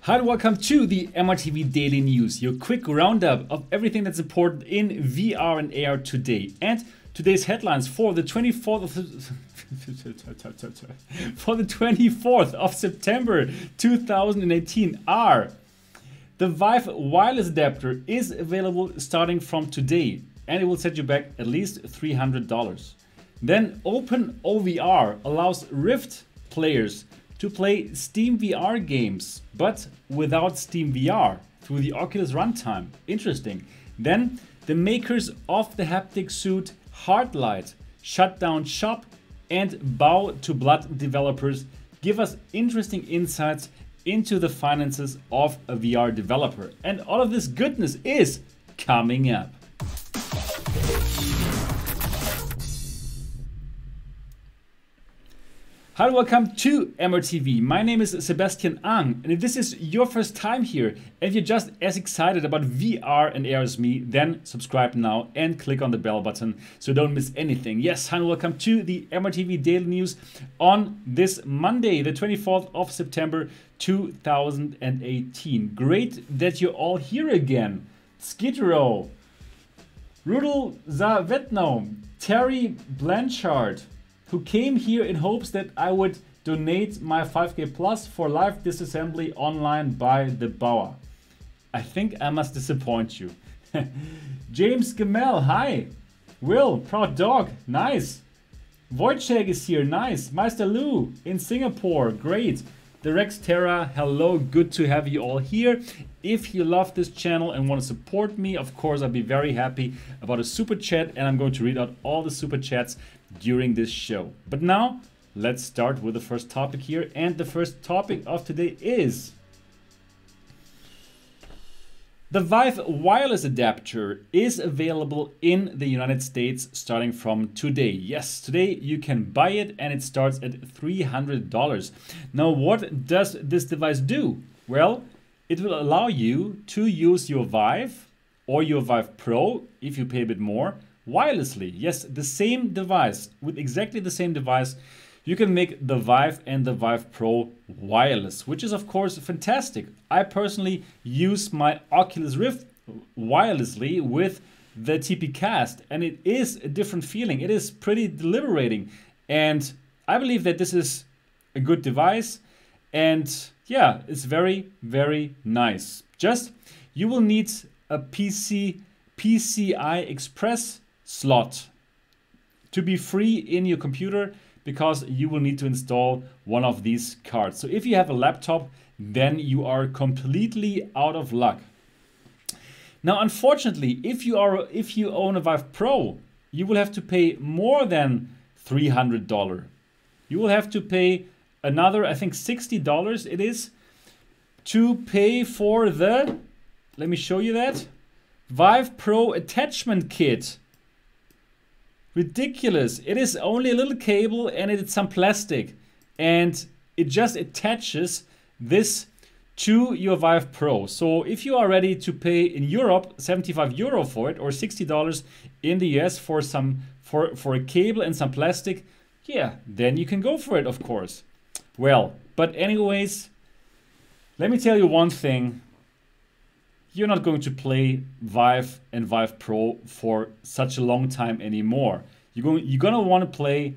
Hi and welcome to the MRTV Daily News, your quick roundup of everything that's important in VR and AR today. And today's headlines for the 24th of September 2018 are: the Vive Wireless Adapter is available starting from today, and it will set you back at least $300. Then OpenOVR allows Rift players to play SteamVR games, but without SteamVR through the Oculus runtime. Interesting. Then the makers of the Haptic Suit Hardlight shut down shop, and Bow to Blood developers give us interesting insights into the finances of a VR developer. And all of this goodness is coming up. Hi and welcome to MRTV. My name is Sebastian Ang, and if this is your first time here, and if you're just as excited about VR and AR as me, then subscribe now and click on the bell button so don't miss anything. Yes, hi and welcome to the MRTV Daily News on this Monday, the 24th of September 2018. Great that you're all here again. Skid Row, Rudel Zavetno, Terry Blanchard, who came here in hopes that I would donate my 5K Plus for live disassembly online by the Bauer. I think I must disappoint you. James Gamel, hi. Will, Proud Dog, nice. Wojciech is here, nice. Meister Lou in Singapore, great. The Rex Terra, hello, good to have you all here. If you love this channel and want to support me, of course, I'd be very happy about a super chat, and I'm going to read out all the super chats during this show. But now, let's start with the first topic here. And the first topic of today is the Vive Wireless Adapter is available in the United States starting from today. Yes, today you can buy it and it starts at $300. Now, what does this device do? Well, it will allow you to use your Vive or your Vive Pro, if you pay a bit more, wirelessly. Yes, the same device, with exactly the same device, you can make the Vive and the Vive Pro wireless, which is of course fantastic. I personally use my Oculus Rift wirelessly with the TP Cast, and it is a different feeling. It is pretty liberating, and I believe that this is a good device, and yeah, it's very, very nice. Just, you will need a PCI Express slot to be free in your computer, because you will need to install one of these cards. So if you have a laptop, then you are completely out of luck. Now, unfortunately, if you own a Vive Pro, you will have to pay more than $300. You will have to pay another, I think $60 it is, to pay for the, let me show you that, Vive Pro attachment kit. Ridiculous. It is only a little cable and it's some plastic, and it just attaches this to your Vive Pro. So if you are ready to pay in Europe €75 for it, or $60 in the US for a cable and some plastic, yeah, then you can go for it, of course. Well, but anyways, let me tell you one thing. You're not going to play Vive and Vive Pro for such a long time anymore. You're gonna want to play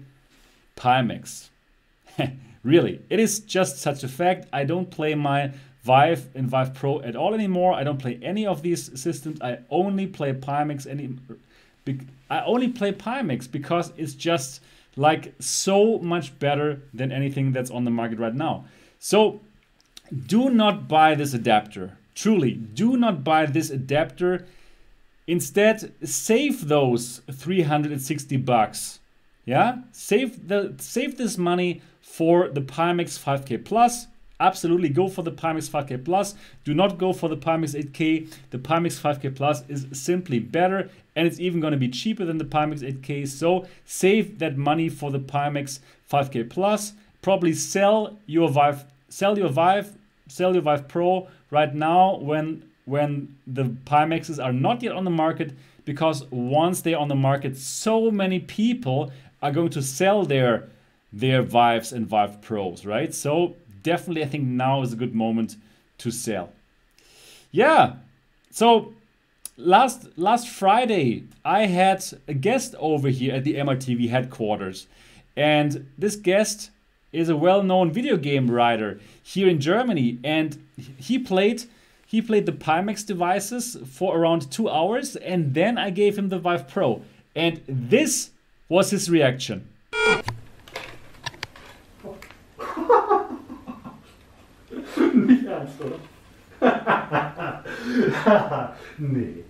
Pimax. Really, it is just such a fact. I don't play my Vive and Vive Pro at all anymore. I don't play any of these systems. I only play Pimax. I only play Pimax because it's just like so much better than anything that's on the market right now. So do not buy this adapter. Truly, do not buy this adapter. Instead, save those $360. Yeah, save this money for the Pimax 5K Plus. Absolutely, go for the Pimax 5K Plus. Do not go for the Pimax 8K. The Pimax 5K Plus is simply better, and it's even going to be cheaper than the Pimax 8K. So save that money for the Pimax 5K Plus. Probably sell your Vive Pro right now when the Pimaxes are not yet on the market, because once they're on the market, so many people are going to sell their Vives and Vive Pros, right? So definitely, I think now is a good moment to sell. Yeah, so last Friday I had a guest over here at the MRTV headquarters, and this guest is a well-known video game writer here in Germany, and he played the Pimax devices for around 2 hours, and then I gave him the Vive Pro, and this was his reaction. Nicht ernst, oder? Nee.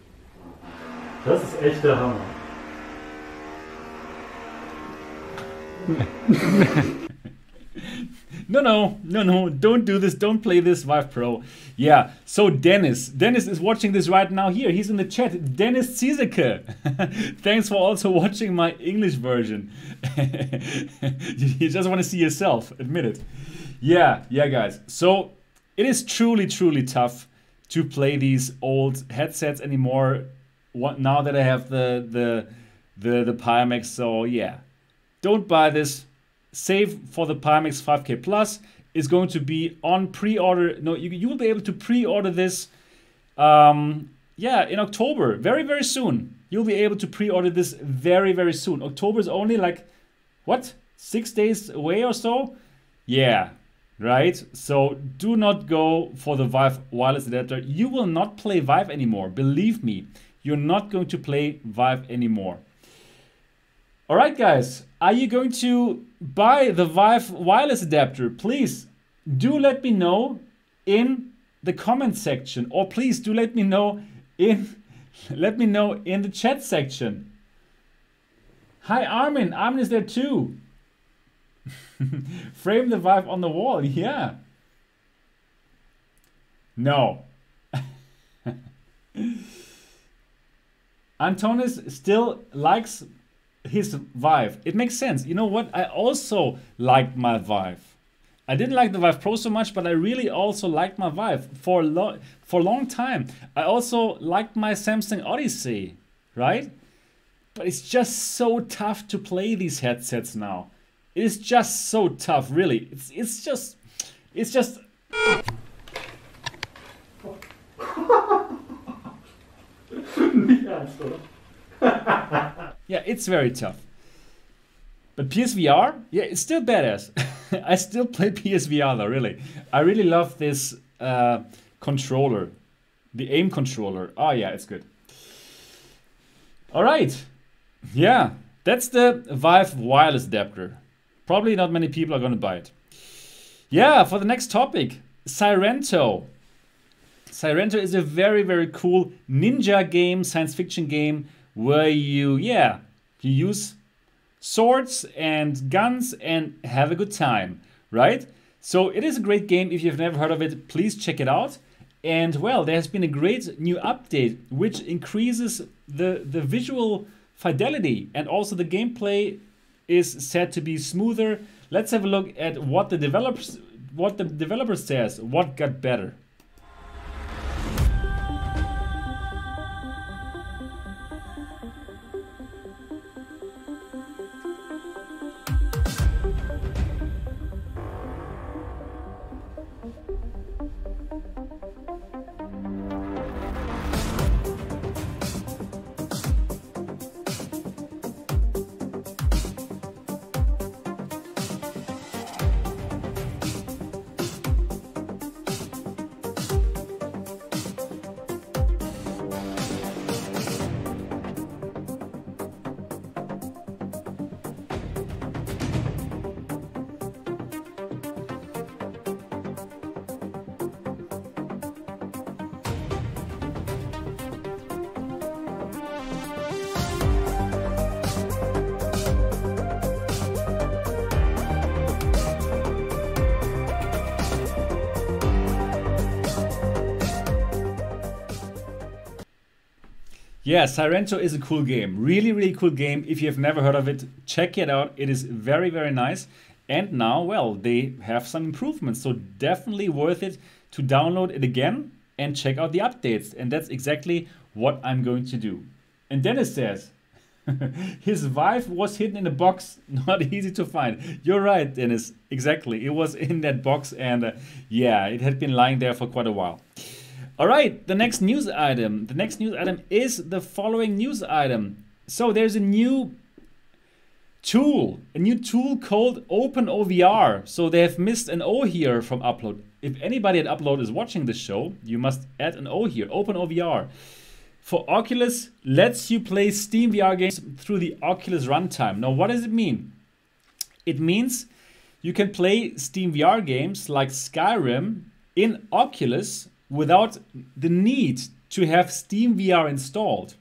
Das ist echt der Hammer. No, don't do this, don't play this Vive Pro. Yeah, so Dennis is watching this right now here. He's in the chat. Dennis Ziesecke. Thanks for also watching my English version. You just want to see yourself, admit it. Yeah, guys. So it is truly tough to play these old headsets anymore now that I have the Pimax. So yeah, don't buy this. Save for the Pimax 5K Plus. Is going to be on pre-order. No, you will be able to pre-order this yeah, in October, very soon. You'll be able to pre-order this very soon. October is only like, what, 6 days away or so? Yeah, right? So do not go for the Vive Wireless Adapter. You will not play Vive anymore. Believe me, you're not going to play Vive anymore. All right, guys, are you going to buy the Vive Wireless Adapter? Please do let me know in the comment section, or please do let me know in the chat section. Hi, Armin. Armin is there too. Frame the Vive on the wall. Yeah. No. Antonis still likes his Vive. It makes sense. You know what? I also liked my Vive. I didn't like the Vive Pro so much, but I really also liked my Vive for a long time. I also liked my Samsung Odyssey, right? But it's just so tough to play these headsets now. It is just so tough, really. It's just. Nicht ernst, oder? Yeah, it's very tough. But PSVR, yeah, it's still badass. I still play PSVR though, really. I really love this controller, the aim controller. Oh yeah, it's good. All right, yeah, that's the Vive Wireless Adapter. Probably not many people are gonna buy it. Yeah, for the next topic, Sorrento. Sorrento is a very cool ninja game, science fiction game, where you use swords and guns and have a good time, right? So it is a great game. If you've never heard of it, please check it out. And well, there has been a great new update which increases the visual fidelity, and also the gameplay is said to be smoother. Let's have a look at what the developer says, what got better. Yeah, Sorrento is a cool game. Really cool game. If you have never heard of it, check it out. It is very nice. And now, well, they have some improvements. So definitely worth it to download it again and check out the updates. And that's exactly what I'm going to do. And Dennis says, His Vive was hidden in a box, not easy to find. You're right, Dennis. Exactly. It was in that box, and yeah, it had been lying there for quite a while. All right, the next news item. The next news item is the following news item. So there's a new tool called OpenOVR. So they have missed an O here from Upload. If anybody at Upload is watching the show, you must add an O here, OpenOVR. For Oculus, lets you play SteamVR games through the Oculus runtime. Now, what does it mean? It means you can play SteamVR games like Skyrim in Oculus without the need to have SteamVR installed.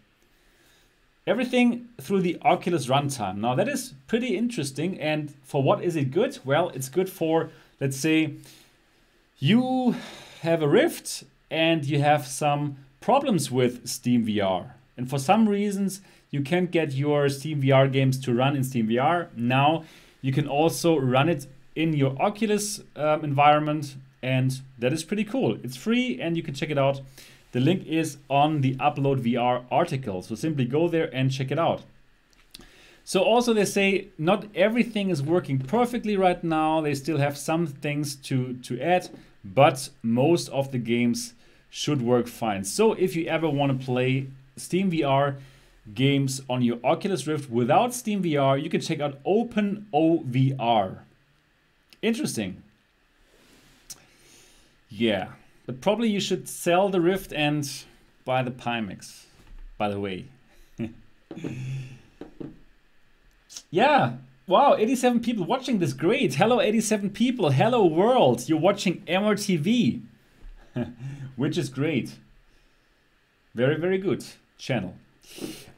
Everything through the Oculus runtime. Now, that is pretty interesting. And for what is it good? Well, it's good for, let's say, you have a Rift and you have some problems with SteamVR, and for some reasons you can't get your SteamVR games to run in SteamVR. Now you can also run it in your Oculus environment, and that is pretty cool. It's free and you can check it out. The link is on the Upload VR article, so simply go there and check it out. So also they say not everything is working perfectly right now. They still have some things to add, but most of the games should work fine. So if you ever want to play SteamVR games on your Oculus Rift without SteamVR, you can check out OpenOVR. Interesting. Yeah, but probably you should sell the Rift and buy the Pimax, by the way. Yeah, wow, 87 people watching this, great. Hello 87 people, hello world, you're watching MRTV. Which is great. Very, very good channel.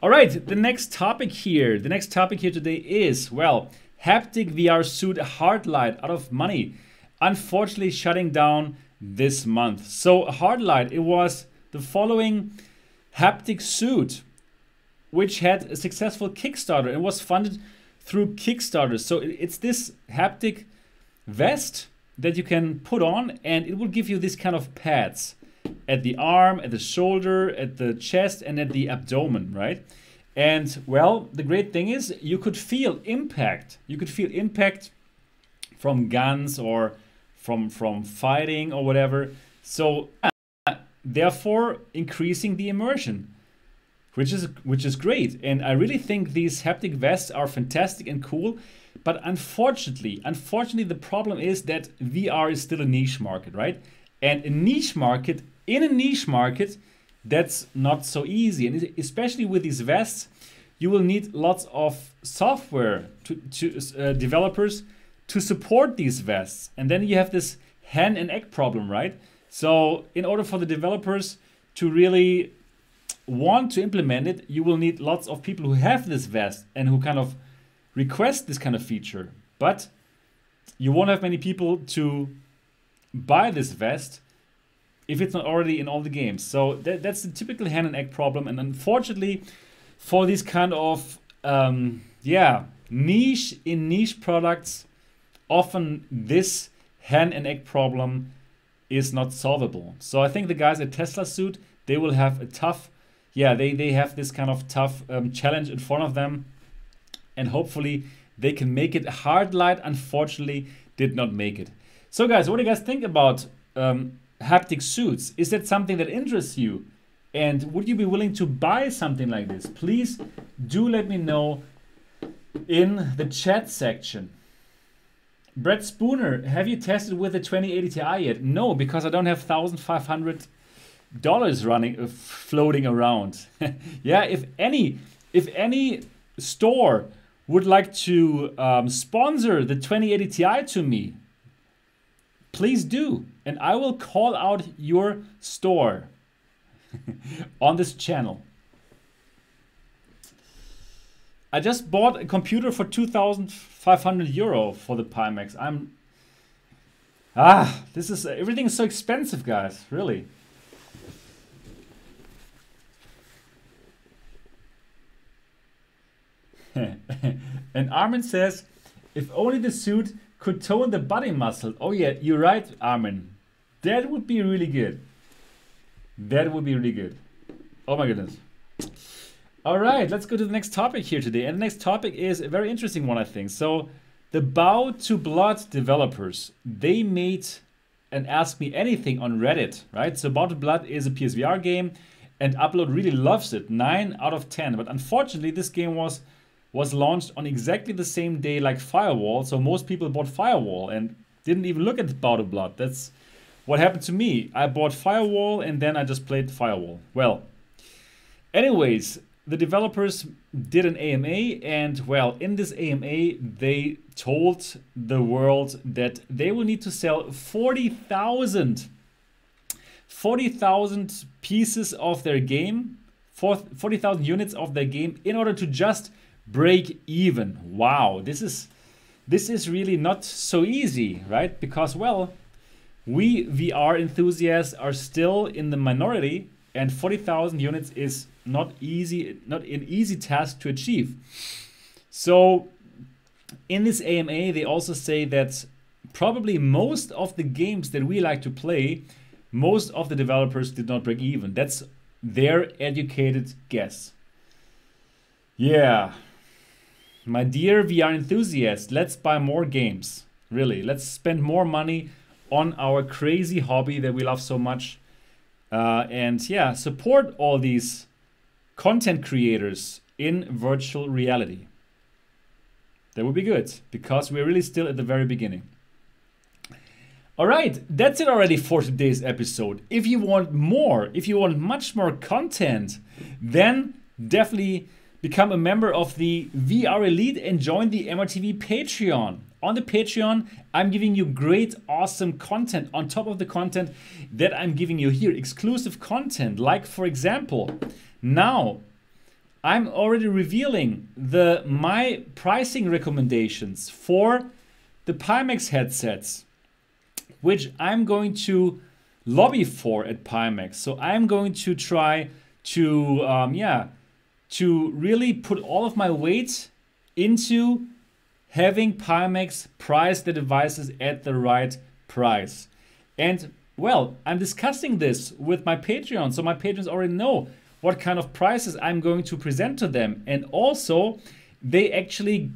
All right, the next topic here. The next topic here today is, well, Haptic VR Suit Hardlight out of money. Unfortunately shutting down this month. So Hardlight, it was the following Haptic Suit, which had a successful Kickstarter. It was funded through Kickstarter. So it's this haptic vest that you can put on, and it will give you this kind of pads at the arm, at the shoulder, at the chest, and at the abdomen, right? And well, the great thing is you could feel impact. You could feel impact from guns or from fighting or whatever. So therefore increasing the immersion, which is great. And I really think these haptic vests are fantastic and cool. But unfortunately, the problem is that VR is still a niche market, right? And in a niche market, that's not so easy. And especially with these vests, you will need lots of software to developers to support these vests. And then you have this hen and egg problem, right? So in order for the developers to really want to implement it, you will need lots of people who have this vest and who kind of request this kind of feature, but you won't have many people to buy this vest if it's not already in all the games. So that's the typical hen and egg problem. And unfortunately, for these kind of niche products, often this hen and egg problem is not solvable. So I think the guys at Tesla Suit, they will have a tough, they have this kind of tough challenge in front of them. And hopefully they can make it. Hardlight, unfortunately, did not make it. So guys, what do you guys think about haptic suits? Is that something that interests you? And would you be willing to buy something like this? Please do let me know in the chat section. Brett Spooner, have you tested with the 2080 Ti yet? No, because I don't have $1,500 floating around. Yeah, if any store would like to sponsor the 2080 Ti to me, please do, and I will call out your store on this channel. I just bought a computer for 2,500 euro for the Pimax. Everything is so expensive, guys, really. And Armin says, if only the suit could tone the body muscle. Oh yeah, you're right, Armin. That would be really good. That would be really good. Oh my goodness. All right, let's go to the next topic here today. And the next topic is a very interesting one, I think. So the Bow to Blood developers, they made an Ask Me Anything on Reddit, right? So Bow to Blood is a PSVR game and Upload really loves it, 9 out of 10. But unfortunately, this game was launched on exactly the same day like Firewall. So most people bought Firewall and didn't even look at Bow to Blood. That's what happened to me. I bought Firewall and then I just played Firewall. Well, anyways, the developers did an AMA and, well, in this AMA, they told the world that they will need to sell 40,000 pieces of their game, 40,000 units of their game in order to just break even. Wow, this is really not so easy, right? Because, well, we VR enthusiasts are still in the minority and 40,000 units is not an easy task to achieve. So in this AMA, they also say that probably most of the games that we like to play, most of the developers did not break even. That's their educated guess. Yeah, my dear VR enthusiasts, let's buy more games. Really, let's spend more money on our crazy hobby that we love so much. And yeah, support all these content creators in virtual reality. That would be good because we're really still at the very beginning. All right, that's it already for today's episode. If you want more, if you want much more content, then definitely become a member of the VR Elite and join the MRTV Patreon. On the Patreon, I'm giving you great, awesome content on top of the content that I'm giving you here. Exclusive content, like for example, now I'm already revealing my pricing recommendations for the Pimax headsets, which I'm going to lobby for at Pimax. So I'm going to try to, to really put all of my weight into having Pimax price the devices at the right price. And well, I'm discussing this with my Patreon, so my patrons already know what kind of prices I'm going to present to them. And also, they actually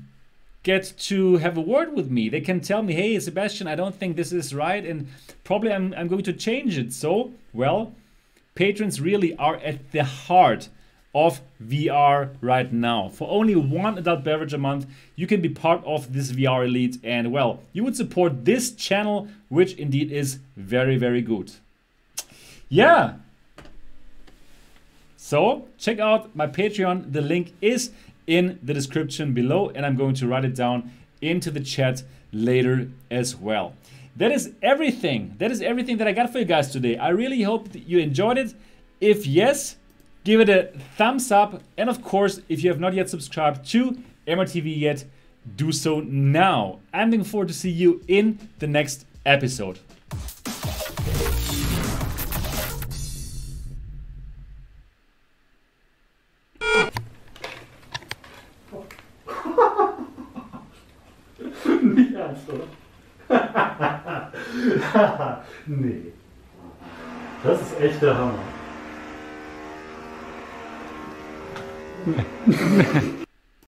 get to have a word with me. They can tell me, hey, Sebastian, I don't think this is right, and probably I'm going to change it. So, well, patrons really are at the heart of VR right now. For only one adult beverage a month, you can be part of this VR Elite, and well, you would support this channel, which indeed is very, very good. Yeah. So check out my Patreon. The link is in the description below, and I'm going to write it down into the chat later as well. That is everything. That is everything that I got for you guys today. I really hope that you enjoyed it. If yes, give it a thumbs up. And of course, if you have not yet subscribed to MRTV yet, do so now. I'm looking forward to see you in the next episode. Nicht ernst, oder? Nee. Das ist echt der Hammer.